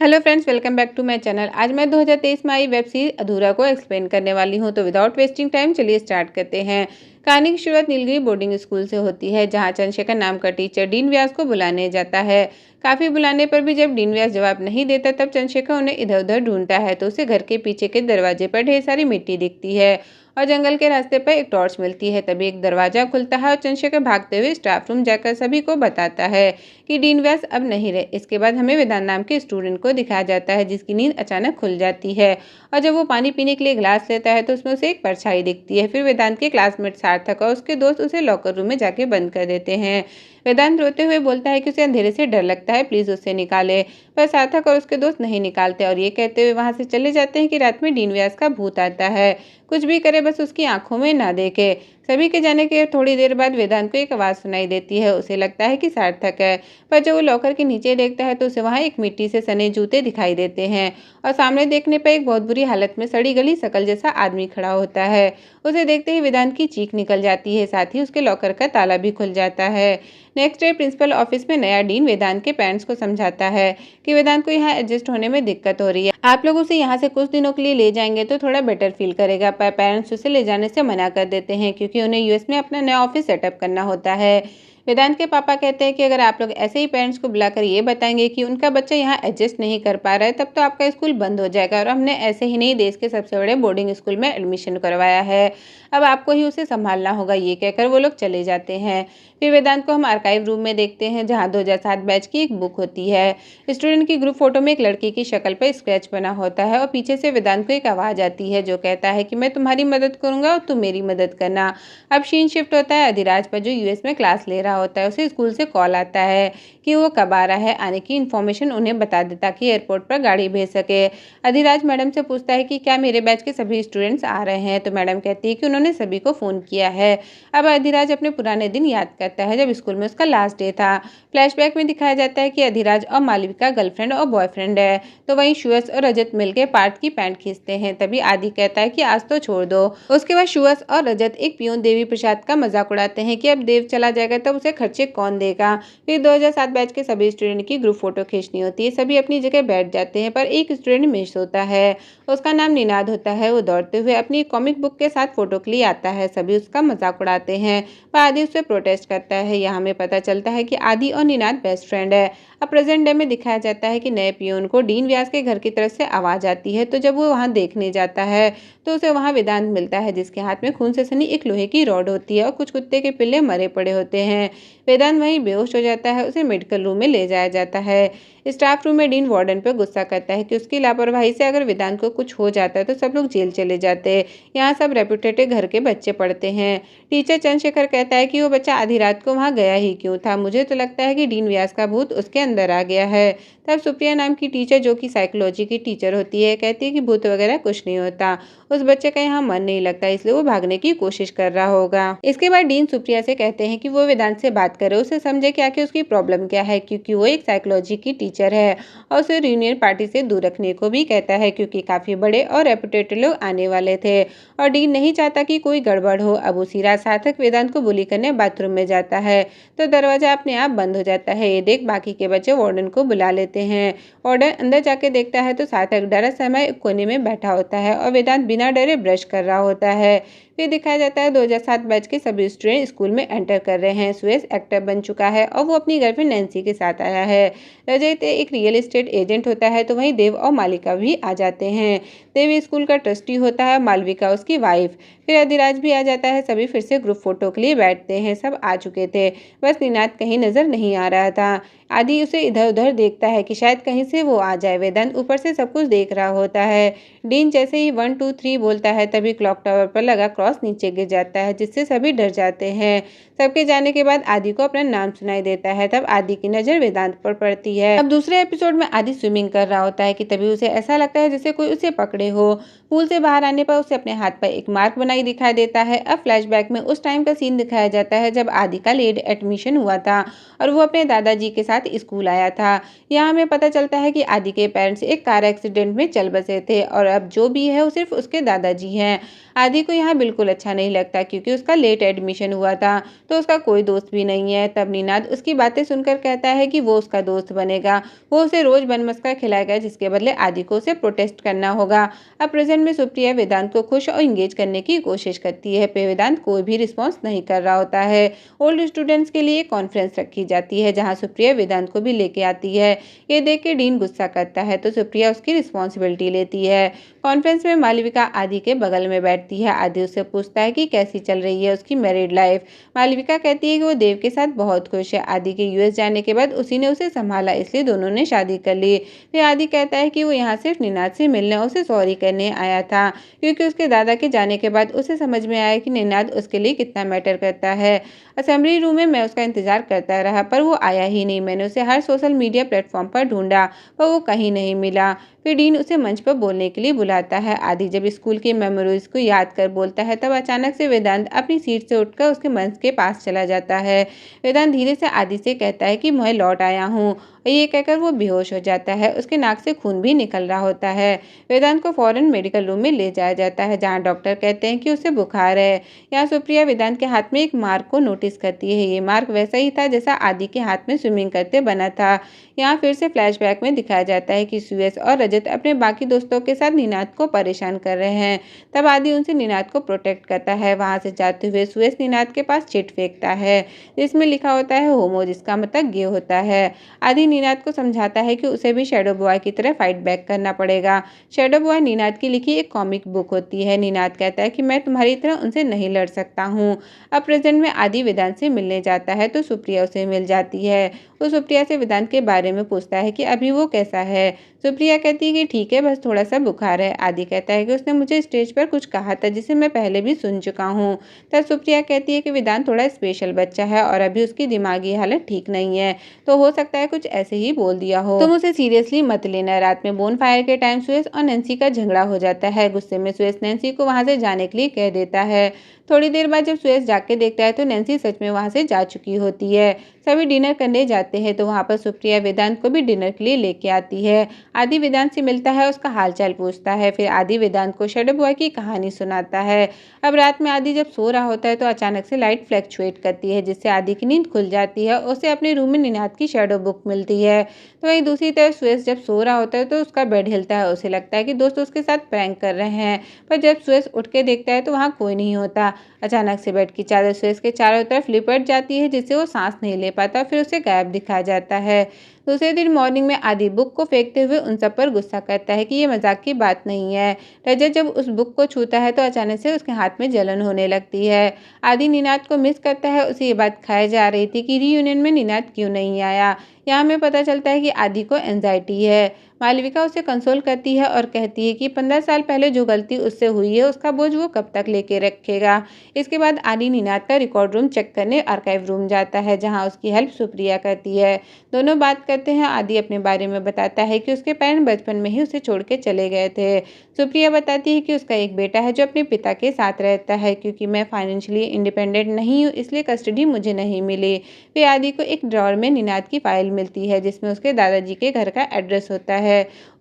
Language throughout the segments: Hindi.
Hello friends, welcome back to my channel. आज मैं 2023 में आई वेब सीरीज अधूरा को एक्सप्लेन करने वाली हूं। तो विदाउट वेस्टिंग टाइम चलिए स्टार्ट करते हैं। कहानी की शुरुआत नीलगिरी बोर्डिंग स्कूल से होती है, जहां चंद्रशेखर नाम का टीचर डीन व्यास को बुलाने जाता है। काफी बुलाने पर भी जब डीन व्यास जवाब नहीं देता, तब चंद्रशेखर उन्हें इधर उधर ढूंढता है तो उसे घर के पीछे के दरवाजे पर ढेर सारी मिट्टी दिखती है और जंगल के रास्ते पर एक टॉर्च मिलती है। तभी एक दरवाजा खुलता है और चंद्रशेखर भागते हुए स्टाफ रूम जाकर सभी को बताता है कि डीन व्यास अब नहीं रहे। इसके बाद हमें वेदांत नाम के स्टूडेंट को दिखाया जाता है, जिसकी नींद अचानक खुल जाती है और जब वो पानी पीने के लिए गिलास लेता है तो उसमें उसे एक परछाई दिखती है। फिर वेदांत के क्लासमेट सार्थक और उसके दोस्त उसे लॉकर रूम में जाके बंद कर देते हैं। वेदांत रोते हुए बोलता है कि उसे अंधेरे से डर लगता है, प्लीज उससे निकाले। पर सार्थक और उसके दोस्त नहीं निकालते और ये कहते हुए वहां से चले जाते हैं कि रात में डीन व्यास का भूत आता है, कुछ भी करे बस उसकी आंखों में ना देखे। सभी के जाने के थोड़ी देर बाद वेदांत को एक आवाज सुनाई देती है। उसे लगता है कि सार्थक है, पर जब वो लॉकर के नीचे देखता है तो उसे वहां एक मिट्टी से सने जूते दिखाई देते हैं और सामने देखने पर एक बहुत बुरी हालत में सड़ी गली शकल जैसा आदमी खड़ा होता है। उसे देखते ही वेदांत की चीख निकल जाती है, साथ ही उसके लॉकर का ताला भी खुल जाता है। नेक्स्ट डे प्रिंसिपल ऑफिस में नया डीन वेदांत के पेरेंट्स को समझाता है कि वेदांत को यहाँ एडजस्ट होने में दिक्कत हो रही है, आप लोग उसे यहाँ से कुछ दिनों के लिए ले जाएंगे तो थोड़ा बेटर फील करेगा। पर पेरेंट्स उसे ले जाने से मना कर देते हैं क्योंकि उन्हें यूएस में अपना नया ऑफिस सेटअप करना होता है। वेदांत के पापा कहते हैं कि अगर आप लोग ऐसे ही पेरेंट्स को बुलाकर ये बताएंगे कि उनका बच्चा यहाँ एडजस्ट नहीं कर पा रहा है, तब तो आपका स्कूल बंद हो जाएगा और हमने ऐसे ही नहीं देश के सबसे बड़े बोर्डिंग स्कूल में एडमिशन करवाया है, अब आपको ही उसे संभालना होगा। ये कहकर वो लोग चले जाते हैं। फिर वेदांत को हम आर्काइव रूम में देखते हैं, जहाँ 2007 बैच की एक बुक होती है। स्टूडेंट की ग्रुप फोटो में एक लड़की की शक्ल पर स्क्रैच बना होता है और पीछे से वेदांत को एक आवाज आती है जो कहता है कि मैं तुम्हारी मदद करूंगा और तुम मेरी मदद करना। अब सीन शिफ्ट होता है अधिराज पर, जो यूएस में क्लास ले रहा होता है। उसे स्कूल से कॉल आता है कि वो कब आ रहा है, आने की इन्फॉर्मेशन उन्हें बता दे ताकि एयरपोर्ट पर गाड़ी भेज सके। अधिराज मैडम से पूछता है कि क्या मेरे बैच के सभी स्टूडेंट्स आ रहे हैं, तो मैडम कहती है कि उन्होंने सभी को फोन किया है। अब अधिराज अपने पुराने दिन याद करता है जब स्कूल में उसका लास्ट डे था। फ्लैशबैक में दिखाया जाता है कि अधिराज और मालविका गर्लफ्रेंड और बॉयफ्रेंड है, तो वहीं सुयश और रजत मिलकर पार्थ की पैंट खींचते हैं। तभी आदि कहता है कि आज तो छोड़ दो। उसके बाद सुयश और रजत एक पियून देवी प्रसाद का मजाक उड़ाते हैं कि अब देव चला जाएगा तब उसे खर्चे कौन देगा। फिर 2007 बैच के सभी स्टूडेंट की ग्रुप फोटो खींचनी होती है। सभी अपनी जगह बैठ जाते हैं पर एक स्टूडेंट मिस होता है, उसका नाम निनाद होता है। वो दौड़ते हुए अपनी कॉमिक बुक के साथ फोटो के लिए आता है, सभी उसका मजाक उड़ाते हैं पर आदि उससे प्रोटेस्ट करता है। यहाँ हमें पता चलता है कि आदि और निनाद बेस्ट फ्रेंड है। अब प्रेजेंट डे में दिखाया जाता है कि नए पियून को डीन व्यास के घर की तरफ से आवाज आती है, तो जब वो वहां देखने जाता है तो उसे वहां वेदांत मिलता है, जिसके हाथ में खून से सनी एक लोहे की रॉड होती है और कुछ कुत्ते के पिल्ले मरे पड़े होते हैं। वेदांत वहीं बेहोश हो जाता है, उसे मेडिकल रूम में ले जाया जाता है। स्टाफ रूम में डीन वार्डन पर गुस्सा करता है कि उसकी लापरवाही से अगर वेदांत को कुछ हो जाता है तो सब लोग जेल चले जाते हैं। यहाँ सब रेपुटेड घर के बच्चे पढ़ते हैं। टीचर चंद्रशेखर कहता है कि वो बच्चा आधी रात को वहां गया ही क्यों था, मुझे तो लगता है कि डीन व्यास का भूत उसके अंदर आ गया है। तब सुप्रिया नाम की टीचर, जो कि साइकोलॉजी की टीचर होती है, कहती है कि भूत वगैरह कुछ नहीं होता, उस बच्चे का यहाँ मन नहीं लगता इसलिए वो भागने की कोशिश कर रहा होगा। इसके बाद डीन सुप्रिया से कहते हैं कि वो वेदांत से बात करे, उसे समझे कि आखिर उसकी प्रॉब्लम क्या है, क्योंकि वो एक साइकोलॉजी की टीचर है। और उसे यूनियन पार्टी से दूर रखने को भी कहता है क्योंकि काफी बड़े और रेपुटेड लोग आने वाले थे और डीन नहीं चाहता कि कोई गड़बड़ हो। अब उसी रात सार्थक वेदांत को बुली करने बाथरूम में जाता है तो दरवाजा अपने आप बंद हो जाता है। ये देख बाकी के बच्चे वार्डन को बुला लेते हैं। वार्डन अंदर जाके देखता है तो सार्थक डरा समय कोने में बैठा होता है और वेदांत बिना डरे ब्रश कर रहा होता है। फिर दिखाया जाता है 2007 बैच के सभी स्टूडेंट स्कूल में एंटर कर रहे हैं। सुरेश एक्टर बन चुका है और वो अपनी गर्लफ्रेंड नैन्सी के साथ आया है। रजत एक रियल एस्टेट एजेंट होता है, तो वहीं देव और मालिका भी आ जाते हैं। देव स्कूल का ट्रस्टी होता है, मालविका उसकी वाइफ। फिर अधिराज भी आ जाता है। सभी फिर से ग्रुप फोटो के लिए बैठते हैं। सब आ चुके थे, बस निनाद कहीं नजर नहीं आ रहा था। आदि उसे इधर उधर देखता है कि शायद कहीं से वो आ जाए। वेदांत ऊपर से सब कुछ देख रहा होता है। डीन जैसे ही 1 2 3 बोलता है तभी क्लॉक टावर पर लगा क्रॉस नीचे गिर जाता है, जिससे सभी डर जाते हैं। सबके जाने के बाद आदि को अपना नाम सुनाई देता है। तब आदि की नजर वेदांत पर पड़ती है। अब दूसरे एपिसोड में आदि स्विमिंग कर रहा होता है कि तभी उसे ऐसा लगता है जैसे कोई उसे पकड़े हो। पूल से बाहर आने पर उसे अपने हाथ पर एक मार्क बनाई दिखाई देता है। अब फ्लैशबैक में उस टाइम का सीन दिखाया जाता है जब आदि का लेट एडमिशन हुआ था और वो अपने दादाजी के साथ स्कूल आया था। यहाँ हमें पता चलता है कि आदि के पेरेंट्स एक कार एक्सीडेंट में चल बसे थे और अब जो भी है वो सिर्फ उसके दादाजी हैं। आदि को यहाँ बिल्कुल बिल्कुल अच्छा नहीं लगता क्योंकि उसका लेट एडमिशन हुआ था, तो उसका कोई दोस्त भी नहीं है। तब निनाद उसकी बातें सुनकर कहता है कि वो उसका दोस्त बनेगा, वो उसे रोज बनमस्का खिलाएगा, जिसके बदले आदि को उसे प्रोटेस्ट करना होगा। अब प्रेजेंट में सुप्रिया वेदांत को खुश और इंगेज करने की कोशिश करती है, पर वेदांत कोई भी रिस्पॉन्स नहीं कर रहा होता है। ओल्ड स्टूडेंट्स के लिए कॉन्फ्रेंस रखी जाती है जहाँ सुप्रिया वेदांत को भी लेके आती है। ये देख के डीन गुस्सा करता है तो सुप्रिया उसकी रिस्पॉन्सिबिलिटी लेती है। कॉन्फ्रेंस में मालविका आदि के बगल में बैठती है। आदि उससे पूछता है कि कैसी चल रही है उसकी मैरिड लाइफ। मालविका कहती है कि वो देव के साथ बहुत खुश है। आदि के यूएस जाने के बाद उसी ने उसे संभाला, इसलिए दोनों ने शादी कर ली। फिर आदि कहता है कि वो यहाँ सिर्फ निनाद से मिलने और उसे सॉरी करने आया था, क्योंकि उसके दादा के जाने के बाद उसे समझ में आया कि निनाद उसके लिए कितना मैटर करता है। असेंबली रूम में मैं उसका इंतजार करता रहा पर वो आया ही नहीं। मैंने उसे हर सोशल मीडिया प्लेटफॉर्म पर ढूंढा पर वो कहीं नहीं मिला। फिर डीन उसे मंच पर बोलने के लिए बुलाता है। आदि जब स्कूल की मेमोरीज को याद कर बोलता है तब अचानक से वेदांत अपनी सीट से उठकर उसके मंच के पास चला जाता है। वेदांत धीरे से आदि से कहता है कि मैं लौट आया हूँ, और ये कहकर वो बेहोश हो जाता है। उसके नाक से खून भी निकल रहा होता है। वेदांत को फौरन मेडिकल रूम में ले जाया जाता है जहाँ डॉक्टर कहते हैं कि उसे बुखार है। यहाँ सुप्रिया वेदांत के हाथ में एक मार्क को नोटिस करती है। ये मार्क वैसा ही था जैसा आदि के हाथ में स्विमिंग करते बना था। यहाँ फिर से फ्लैशबैक में दिखाया जाता है कि सुयश और रजत अपने बाकी दोस्तों के साथ निनाद को परेशान कर रहे हैं। तब आदि उनसे निनाद को प्रोटेक्ट करता है। वहां से जाते हुए सुयश निनाद के पास चिट फेंकता है जिसमें लिखा होता है होमो, जिसका मतलब गे होता है। आदि निनाद को समझाता है कि उसे भी शैडो बॉय की तरह फाइट बैक करना पड़ेगा। शैडो बॉय निनाद की लिखी एक कॉमिक बुक होती है। निनाद कहता है कि मैं तुम्हारी तरह उनसे नहीं लड़ सकता हूँ। अब प्रेजेंट में आदि वेदांत से मिलने जाता है तो सुप्रिया उसे मिल जाती है। वो सुप्रिया से वेदांत के बारे में पूछता है कि अभी वो कैसा है। सुप्रिया कहती है कि ठीक है, बस थोड़ा सा बुखार है। आदि कहता है कि उसने मुझे स्टेज पर कुछ कहा था जिसे मैं पहले भी सुन चुका हूँ। तब सुप्रिया कहती है कि वेदांत थोड़ा स्पेशल बच्चा है और अभी उसकी दिमागी हालत ठीक नहीं है, तो हो सकता है कुछ ऐसे ही बोल दिया हो। तुम उसे सीरियसली मत लेना। रात में बोन फायर के टाइम सुयश और नैन्सी का झगड़ा हो जाता है। गुस्से में सुयश नैन्सी को वहां से जाने के लिए कह देता है। थोड़ी देर बाद जब सुयश जाग के देखता है तो नैन्सी सच में वहां से जा चुकी होती है। सभी डिनर करने जाते हैं तो वहां पर सुप्रिया वेदांत को भी डिनर के लिए लेके आती है। आदि वेदांत से मिलता है, उसका हालचाल पूछता है। फिर आदि वेदांत को शैडो बॉय की कहानी सुनाता है। अब रात में आदि जब सो रहा होता है तो अचानक से लाइट फ्लैक्चुएट करती है जिससे आदि की नींद खुल जाती है। उसे अपने रूम में निनाद की शैडो बुक मिलती है। तो वहीं दूसरी तरफ सुयश जब सो रहा होता है तो उसका बेड हिलता है। उसे लगता है कि दोस्त उसके साथ प्रैंक कर रहे हैं, पर जब सुयश उठ के देखता है तो वहाँ कोई नहीं होता। अचानक से बेड की चादर सुयश के चारों तरफ लिपट जाती है जिससे वो सांस नहीं ले पाता। फिर उसे गायब दिखाया जाता है। दूसरे दिन मॉर्निंग में आदि बुक को फेंकते हुए उन सब पर गुस्सा करता है कि ये मजाक की बात नहीं है। रजत जब उस बुक को छूता है तो अचानक से उसके हाथ में जलन होने लगती है। आदि निनाद को मिस करता है। उसे ये बात खाई जा रही थी कि रीयूनियन में निनाद क्यों नहीं आया। यहाँ हमें पता चलता है कि आदि को एंजाइटी है। मालविका उसे कंसोल करती है और कहती है कि 15 साल पहले जो गलती उससे हुई है उसका बोझ वो कब तक लेके रखेगा। इसके बाद आदि निनाद का रिकॉर्ड रूम चेक करने आर्काइव रूम जाता है जहाँ उसकी हेल्प सुप्रिया करती है। दोनों बात करते हैं। आदि अपने बारे में बताता है कि उसके पेरेंट्स बचपन में ही उसे छोड़ के चले गए थे। सुप्रिया बताती है कि उसका एक बेटा है जो अपने पिता के साथ रहता है। क्योंकि मैं फाइनेंशियली इंडिपेंडेंट नहीं हूँ इसलिए कस्टडी मुझे नहीं मिली। फिर आदि को एक ड्रॉर में निनाद की फाइल मिलती है जिसमें उसके दादाजी के घर का एड्रेस होता है।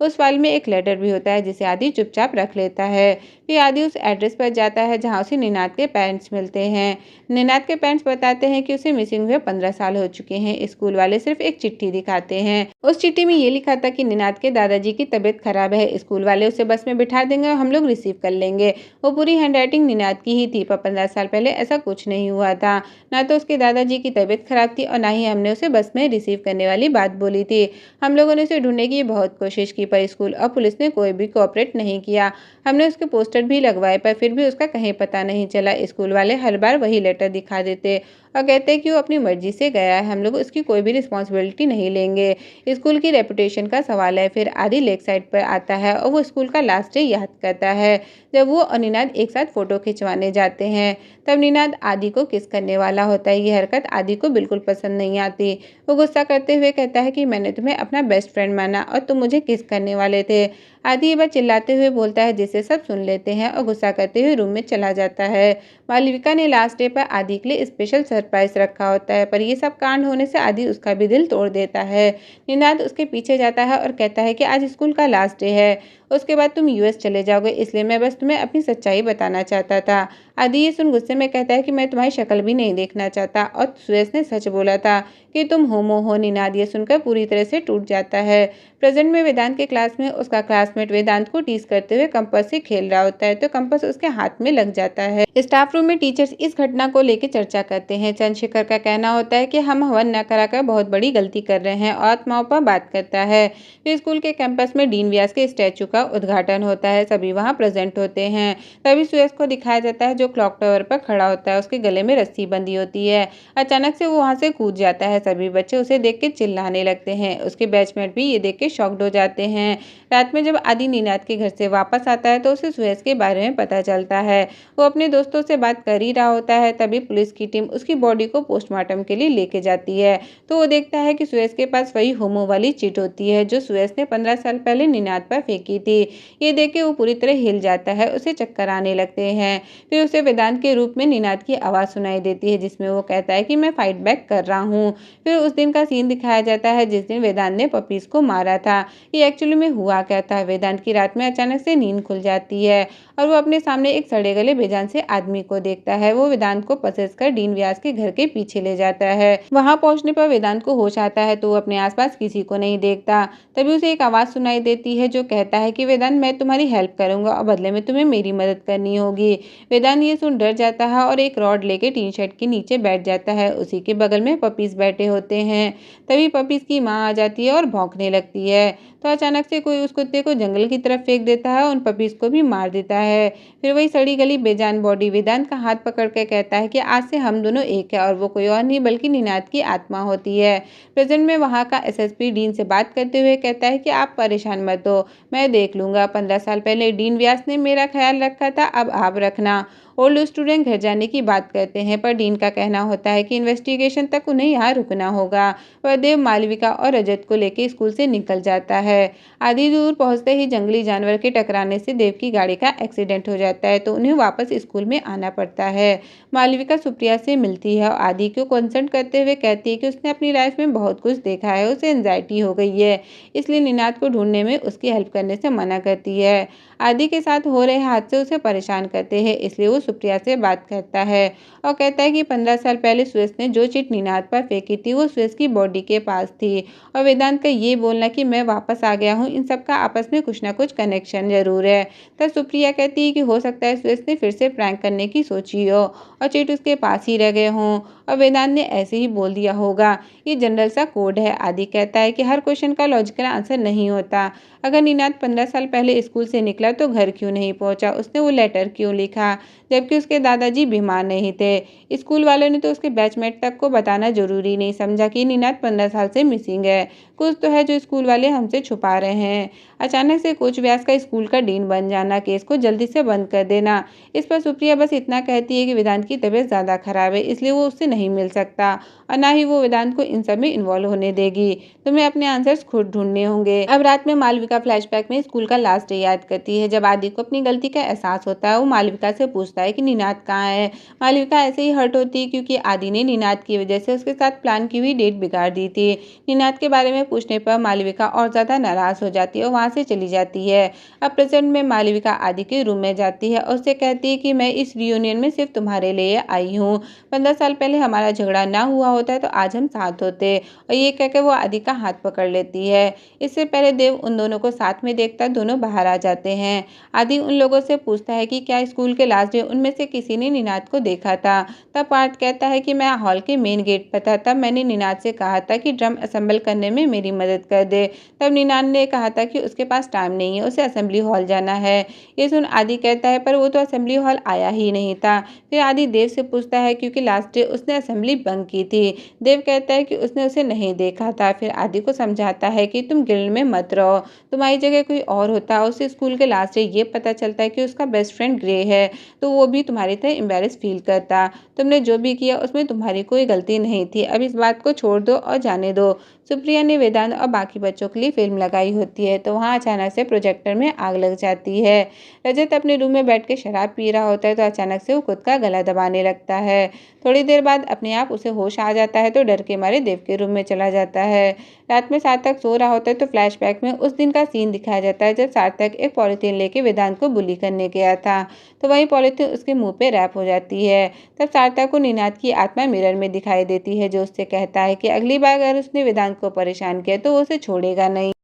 उस फाइल में एक लेटर भी होता है जिसे आदि चुपचाप रख लेता है। फिर आदि उस एड्रेस पर जाता है जहाँ उसे निनाद के पेरेंट्स मिलते हैं। निनाद के पेरेंट्स बताते हैं कि उसे मिसिंग हुए 15 साल हो चुके हैं। स्कूल वाले सिर्फ एक चिट्ठी दिखाते हैं। उस चिट्ठी में ये लिखा था कि निनाद के दादाजी की तबीयत खराब है, स्कूल वाले उसे बस में बिठा देंगे और हम लोग रिसीव कर लेंगे। वो पूरी हैंडराइटिंग निनाद की ही थी, पर 15 साल पहले ऐसा कुछ नहीं हुआ था। ना तो उसके दादाजी की तबीयत खराब थी और ना ही हमने उसे बस में रिसीव करने वाली बात बोली थी। हम लोगों ने उसे ढूंढने की बहुत कोशिश की पर स्कूल और पुलिस ने कोई भी कोऑपरेट नहीं किया। हमने उसके पोस्टर भी लगवाए पर फिर भी उसका कहीं पता नहीं चला। स्कूल वाले हर बार वही लेटर दिखा देते और कहते हैं कि वो अपनी मर्जी से गया है, हम लोग उसकी कोई भी रिस्पॉन्सिबिलिटी नहीं लेंगे। स्कूल की रेपुटेशन का सवाल है। फिर आदि लेक साइड पर आता है और वो स्कूल का लास्ट डे याद करता है जब वो और निनाद एक साथ फोटो खिंचवाने जाते हैं। तब निनाद आदि को किस करने वाला होता है। ये हरकत आदि को बिल्कुल पसंद नहीं आती। वो गुस्सा करते हुए कहता है कि मैंने तुम्हें अपना बेस्ट फ्रेंड माना और तुम मुझे किस करने वाले थे। आदि ये बात चिल्लाते हुए बोलता है जिसे सब सुन लेते हैं और गुस्सा करते हुए रूम में चला जाता है। मालविका ने लास्ट डे पर आदि के लिए स्पेशल सरप्राइज रखा होता है पर ये सब कांड होने से आदि उसका भी दिल तोड़ देता है। निनाद उसके पीछे जाता है और कहता है कि आज स्कूल का लास्ट डे है। उसके बाद तुम यूएस चले जाओगे, इसलिए मैं बस तुम्हें अपनी सच्चाई बताना चाहता था। आदि ये सुन गुस्से में कहता है कि मैं तुम्हारी शक्ल भी नहीं देखना चाहता, और सुरेश ने सच बोला था कि तुम होमो हो। निनाद ये सुनकर पूरी तरह से टूट जाता है। प्रेजेंट में वेदांत के क्लास में उसका क्लासमेट वेदांत को टीज करते हुए कंपास से खेल रहा होता है, तो कंपास उसके हाथ में लग जाता है। स्टाफ रूम में टीचर्स इस घटना को लेकर चर्चा करते हैं। चंद्रशेखर का कहना होता है कि हम हवन न कराकर बहुत बड़ी गलती कर रहे हैं, और आत्माओं पर बात करता है। फिर स्कूल के कैंपस में डीन व्यास के स्टैचू का उद्घाटन होता है। सभी वहां प्रेजेंट होते हैं। तभी सुरेश को दिखाया जाता है जो क्लॉक टावर पर खड़ा होता है। उसके गले में रस्सी बंधी होती है। अचानक से वो वहां से कूद जाता है। सभी बच्चे उसे देख के चिल्लाने लगते हैं। उसके बैचमेट भी ये देख के शॉक्ड हो जाते हैं। रात में जब आदि निनाद के घर से वापस आता है तो उसे सुरेश के बारे में पता चलता है। वो अपने दोस्तों से बात कर ही रहा होता है, तभी पुलिस की टीम उसकी बॉडी को पोस्टमार्टम के लिए लेके जाती है। तो वो देखता है कि सुरेश के पास वही होमो वाली चिट होती है जो सुरेश ने 15 साल पहले निनाद पर फेंकी थी। ये देख के वो पूरी तरह हिल जाता है। उसे चक्कर आने लगते हैं। फिर उसे वेदांत के रूप में निनाद की आवाज़ सुनाई देती है, जिसमें वो कहता है कि मैं फाइट बैक कर रहा हूँ। फिर उस दिन का सीन दिखाया जाता है जिस दिन वेदांत ने पपीज को मारा था। ये एक्चुअली में हुआ क्या था? वेदांत की रात में अचानक से नींद खुल जाती है और वो अपने सामने एक सड़े गले बेजान से आदमी को देखता है। वो वेदांत को पसेस कर डीन व्यास के घर के पीछे ले जाता है। वहां पहुंचने पर वेदांत को होश आता है तो वो अपने आसपास किसी को नहीं देखता। तभी उसे एक आवाज सुनाई देती है जो कहता है कि वेदांत, मैं तुम्हारी हेल्प करूंगा और बदले में तुम्हें मेरी मदद करनी होगी। वेदांत ये सुन डर जाता है और एक रॉड लेके टीन शेड के नीचे बैठ जाता है। उसी के बगल में पपीज बैठे होते हैं। तभी पपीज की माँ आ जाती है और भौंकने लगती है। तो अचानक से कोई उस कुत्ते को जंगल की तरफ फेंक देता है और उन पपीज को भी मार देता है। फिर वही सड़ी गली बेजान बॉडी वेदांत का हाथ पकड़ के कहता है कि आज से हम दोनों एक है, और वो कोई और नहीं बल्कि निनाद की आत्मा होती है। प्रेजेंट में वहाँ का एसएसपी डीन से बात करते हुए कहता है कि आप परेशान मत हो, मैं देख लूंगा। 15 साल पहले डीन व्यास ने मेरा ख्याल रखा था, अब आप रखना। ओल्ड स्टूडेंट घर जाने की बात करते हैं, पर डीन का कहना होता है कि इन्वेस्टिगेशन तक उन्हें यहाँ रुकना होगा। वह देव, मालविका और रजत को लेकर स्कूल से निकल जाता है। आधी दूर पहुंचते ही जंगली जानवर के टकराने से देव की गाड़ी का एक्सीडेंट हो जाता है, तो उन्हें वापस स्कूल में आना पड़ता है। मालविका सुप्रिया से मिलती है और आदि को कंसल्ट करते हुए कहती है कि उसने अपनी लाइफ में बहुत कुछ देखा है, उसे एंजाइटी हो गई है, इसलिए निनाद को ढूंढने में उसकी हेल्प करने से मना करती है। आदि के साथ हो रहे हादसे उसे परेशान करते हैं, इसलिए वो सुप्रिया से बात करता है और कहता है कि 15 साल पहले सुरेश ने जो चिट निनाद पर फेंकी थी वो सुरेश की बॉडी के पास थी, और वेदांत का ये बोलना कि मैं वापस आ गया हूँ, इन सब का आपस में कुछ ना कुछ कनेक्शन जरूर है। तब सुप्रिया कहती है कि हो सकता है सुरेश ने फिर से प्रैंक करने की सोची हो और चिट उसके पास ही रह गए हों, और वेदांत ने ऐसे ही बोल दिया होगा। ये जनरल सा कोड है। आदि कहता है कि हर क्वेश्चन का लॉजिकल आंसर नहीं होता। अगर निनाद 15 साल पहले स्कूल से निकला तो घर क्यों नहीं पहुंचा? उसने वो लेटर क्यों लिखा जबकि उसके दादाजी बीमार नहीं थे? स्कूल वालों ने तो उसके बैचमेट तक को बताना जरूरी नहीं समझा कि निनाद 15 साल से मिसिंग है। कुछ तो है जो स्कूल वाले हमसे छुपा रहे हैं। अचानक से कोच व्यास का स्कूल का डीन बन जाना, केस को जल्दी से बंद कर देना। इस पर सुप्रिया बस इतना कहती है कि वेदांत की तबीयत ज्यादा खराब है, इसलिए वो उससे नहीं मिल सकता, और ना ही वो वेदांत को इन सब में इन्वॉल्व होने देगी। तुम्हें अपने आंसर्स खुद ढूंढने होंगे। अब रात में मालविका फ्लैशबैक में स्कूल का लास्ट डे याद करती है। जब आदि को अपनी गलती का एहसास होता है वो मालविका से पूछता है कि निनाद कहाँ है। मालविका ऐसे ही हर्ट होती है क्योंकि आदि ने निनाद की वजह से उसके साथ प्लान की हुई डेट बिगाड़ दी थी। निनाद के बारे में पूछने पर मालविका और ज्यादा नाराज हो जाती है और वहां से चली जाती है। अब प्रेजेंट में मालविका आदि के रूम में जाती है और उससे कहती है कि मैं इस रियूनियन में सिर्फ तुम्हारे लिए आई हूँ। 15 साल पहले हमारा झगड़ा ना हुआ होता तो आज हम साथ होते। और ये कहकर वो आदि का हाथ पकड़ लेती है। इससे पहले देव उन दोनों को साथ में देखता दोनों बाहर आ जाते हैं। आदि उन लोगों से पूछता है कि क्या स्कूल के लास्ट डे उनमें से किसी ने निनाद को देखा था। तब पार्थ कहता है कि मैं हॉल के मेन गेट पर था, तब मैंने निनाद से कहा था कि ड्रम असेंबल करने में मेरी मदद कर दे। तब निनाद ने कहा था कि उसके पास टाइम नहीं है, उसे असेंबली हॉल जाना है। ये सुन आदि कहता है पर वो तो असेंबली हॉल आया ही नहीं था। फिर आदि देव से पूछता है क्योंकि लास्ट डे उसने असेंबली बंक की थी। देव कहता है कि उसने उसे नहीं देखा था। फिर आदि को समझाता है कि तुम गिल्ड में मत रहो, तुम्हारी जगह कोई और होता। उसे स्कूल के लास्ट डे ये पता चलता है कि उसका बेस्ट फ्रेंड ग्रे है, तो वो भी तुम्हारी तरह एम्बेरस फील करता। तुमने जो भी किया उसमें तुम्हारी कोई गलती नहीं थी। अब इस बात को छोड़ दो और जाने दो। सुप्रिया ने वेदांत और बाकी बच्चों के लिए फिल्म लगाई होती है तो वहाँ अचानक से प्रोजेक्टर में आग लग जाती है। रजत अपने रूम में बैठ के शराब पी रहा होता है तो अचानक से वो खुद का गला दबाने लगता है। थोड़ी देर बाद अपने आप उसे होश आ जाता है तो डर के मारे देव के रूम में चला जाता है। रात में सार्थक सो रहा होता है तो फ्लैशबैक में उस दिन का सीन दिखाया जाता है जब सार्थक एक पॉलिथीन लेके वेदांत को बुली करने गया था, तो वही पॉलिथीन उसके मुंह पे रैप हो जाती है। तब सार्थक को निनाद की आत्मा मिरर में दिखाई देती है जो उससे कहता है कि अगली बार अगर उसने वेदांत को परेशान किया तो वो उसे छोड़ेगा नहीं।